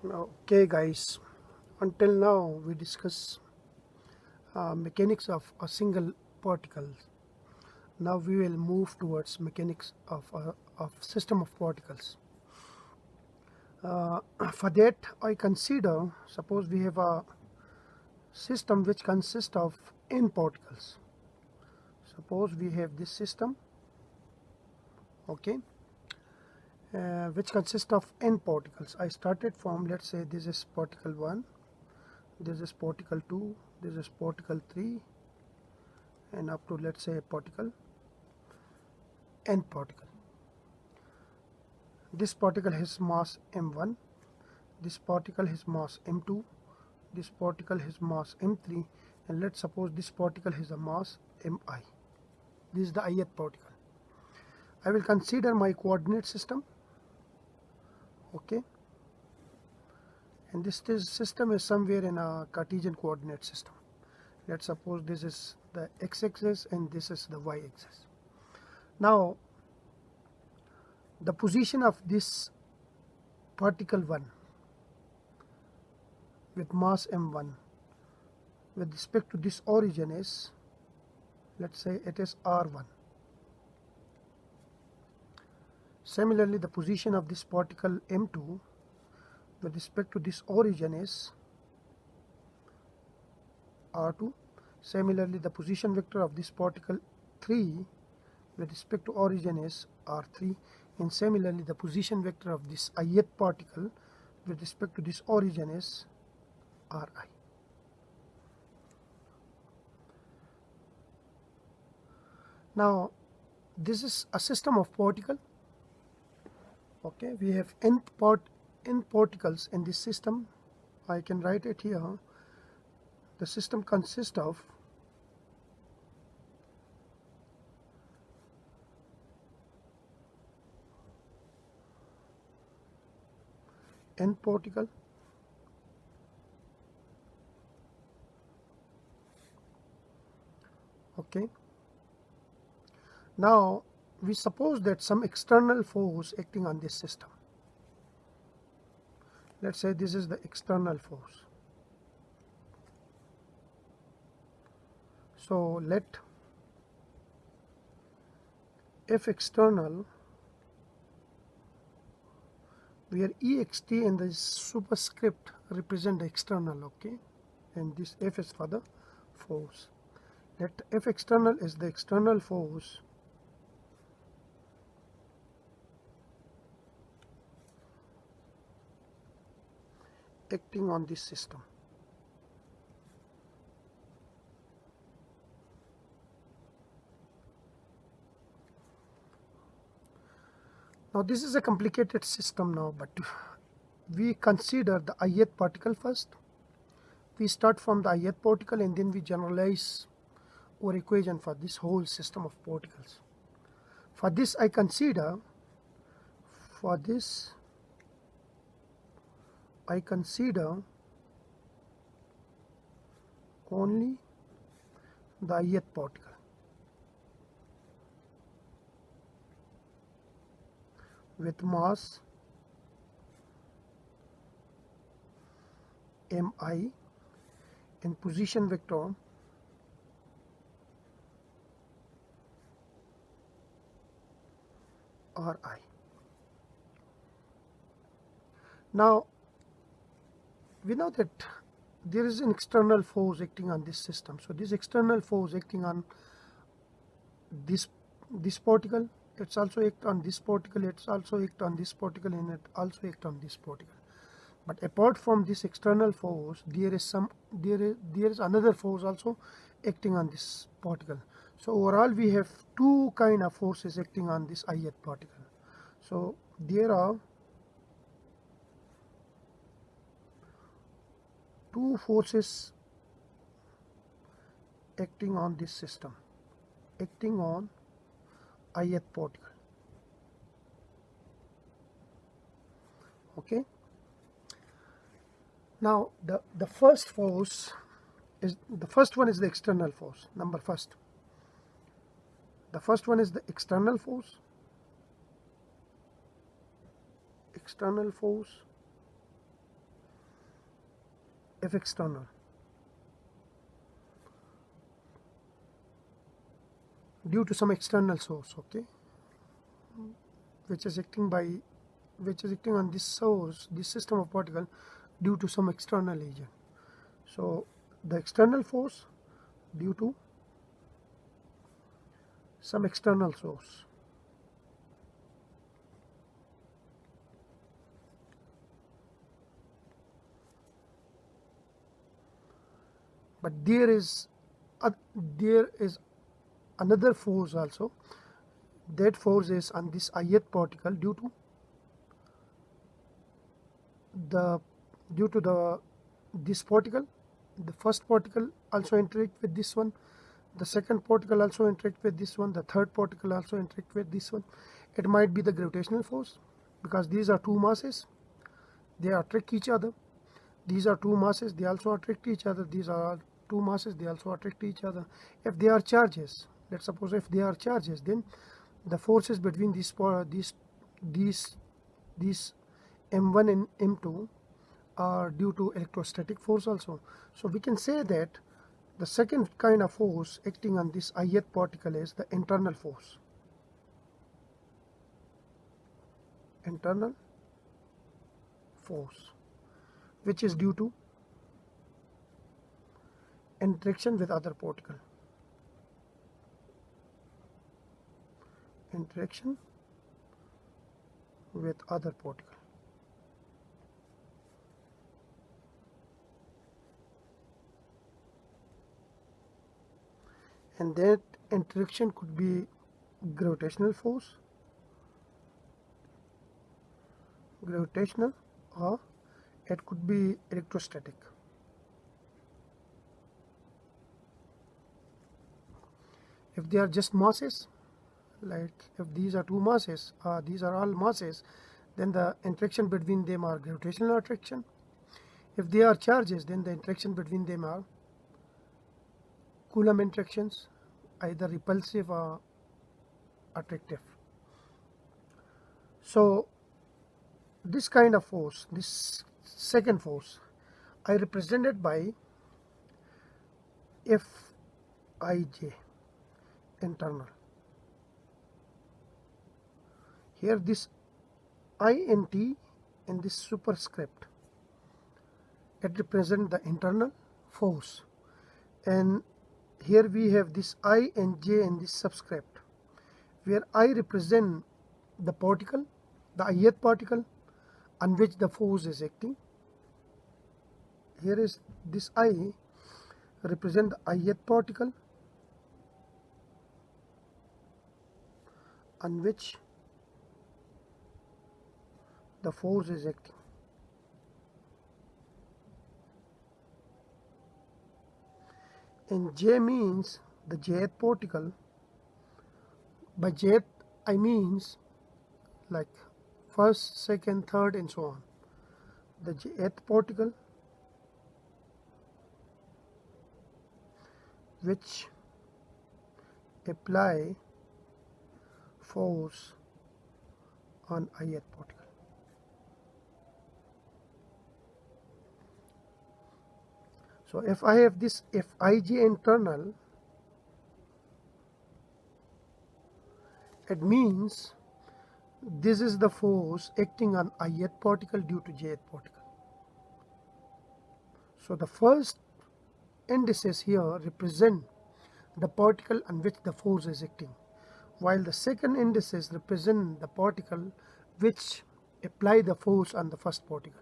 Okay, guys, until now we discuss mechanics of a single particle. Now we will move towards mechanics of system of particles. For that, I consider, suppose we have a system which consists of n particles. Suppose we have this system, okay, which consists of n particles. I started from, let's say, this is particle 1, this is particle 2, this is particle 3, and up to, let's say, particle n particle. This particle has mass m1, this particle has mass m2, this particle has mass m3, and let's suppose this particle has a mass mi. This is the ith particle. I will consider my coordinate system, okay, and this system is somewhere in a Cartesian coordinate system. Let's suppose this is the x-axis and this is the y-axis. Now the position of this particle 1 with mass m1 with respect to this origin is, let's say, it is r1. Similarly, the position of this particle m2 with respect to this origin is r2. Similarly, the position vector of this particle 3 with respect to origin is r3, and similarly the position vector of this ith particle with respect to this origin is ri. Now this is a system of particle, okay. We have n particles in this system. I can write it here. The system consists of n particle, okay. Now we suppose that some external force acting on this system. Let's say this is the external force. So let F external, where ext and the superscript represent the external, okay, and this F is for the force. Let F external is the external force acting on this system. Now this is a complicated system now, but we consider the ith particle first. We start from the ith particle and then we generalize our equation for this whole system of particles. For this I consider, only the ith particle. With mass mi and position vector ri. Now we know that there is an external force acting on this system. So this external force acting on this particle, it's also act on this particle, it's also act on this particle, and it also act on this particle. But apart from this external force, there is another force also acting on this particle. So overall we have two kind of forces acting on this ith particle. So there are two forces acting on this system, acting on ith particle, okay. Now the first force is, the first one is the external force. The first one is the external force. F external, due to some external source, okay, which is acting on this source, this system of particle, due to some external agent. So the external force due to some external source. But there is another force also. That force is on this ith particle due to this particle. The first particle also interact with this one, the second particle also interact with this one, the third particle also interact with this one. It might be the gravitational force, because these are two masses, they attract each other. These are two masses, they also attract each other. These are two masses, they also attract each other. If they are charges, let's suppose if they are charges, then the forces between these m1 and m2 are due to electrostatic force also. So we can say that the second kind of force acting on this ith particle is the internal force. Internal force, which is due to interaction with other particle. Interaction with other particle. And that interaction could be gravitational force, or it could be electrostatic. If they are just masses, like if these are two masses, these are all masses, then the interaction between them are gravitational attraction. If they are charges, then the interaction between them are Coulomb interactions, either repulsive or attractive. So this kind of force, this second force, I represented by Fij internal. Here this int in this superscript, it represents the internal force, and here we have this I and j in this subscript, where I represent the particle, the ith particle on which the force is acting. Here is this I represent the ith particle on which the force is acting. And j means the jth particle. By jth I means like first, second, third, and so on. The jth particle which apply force on ith particle. So if I have this Fij internal, it means this is the force acting on ith particle due to jth particle. So the first indices here represent the particle on which the force is acting, while the second indices represent the particle which apply the force on the first particle.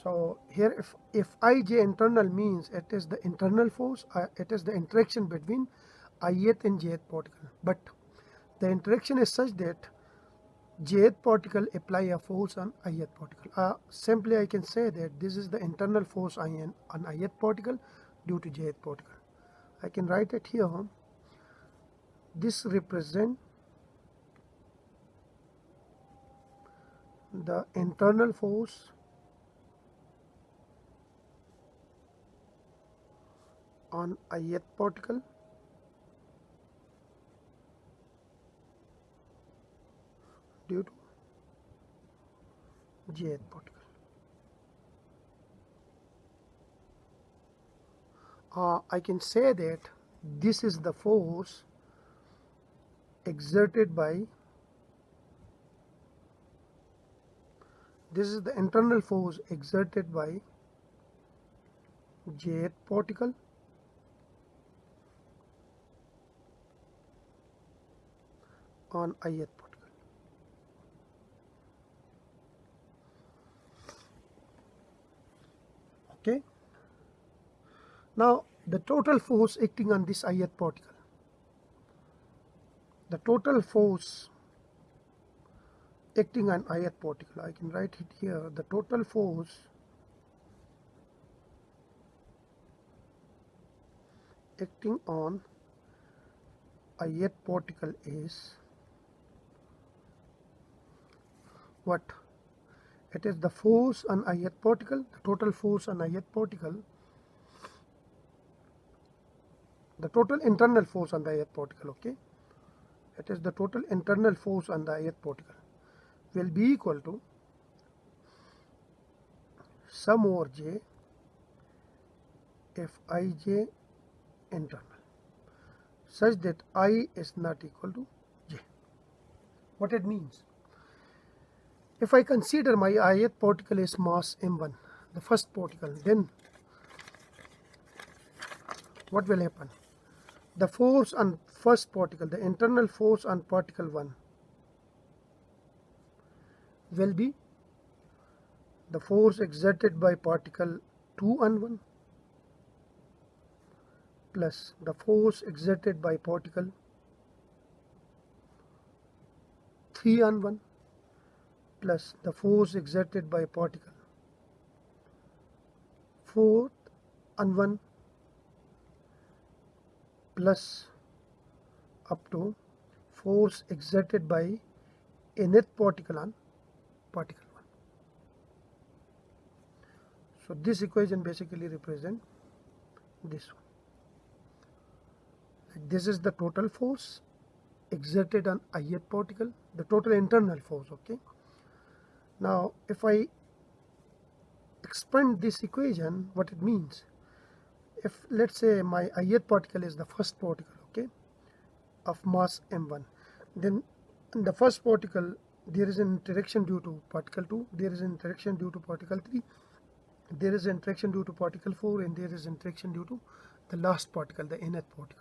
So here if Ij internal means it is the internal force, it is the interaction between ith and jth particle, but the interaction is such that jth particle apply a force on ith particle. Simply I can say that this is the internal force on ith particle due to jth particle. I can write it here. This represent the internal force on ith particle due to jth particle. I can say that this is the force exerted by, this is the internal force exerted by jth particle on ith particle. Okay. Now the total force acting on this ith particle, the total force acting on ith particle, I can write it here. The total force acting on ith particle is what? It is the force on ith particle, the total force on ith particle, the total internal force on the ith particle. Okay, it is the total internal force on the ith particle will be equal to sum over j if ij internal, such that I is not equal to j. What it means? If I consider my ith particle is mass m1, the first particle, then what will happen? The force on first particle, the internal force on particle 1 will be the force exerted by particle 2 on 1 plus the force exerted by particle 3 on 1 plus the force exerted by particle 4 on 1 plus up to force exerted by nth particle on particle 1. So this equation basically represents this one. This is the total force exerted on ith particle, the total internal force. Okay. Now if I expand this equation, what it means, if let's say my ith particle is the first particle, okay, of mass m1, then in the first particle there is an interaction due to particle 2, there is an interaction due to particle 3, there is an interaction due to particle 4, and there is interaction due to the last particle, the nth particle.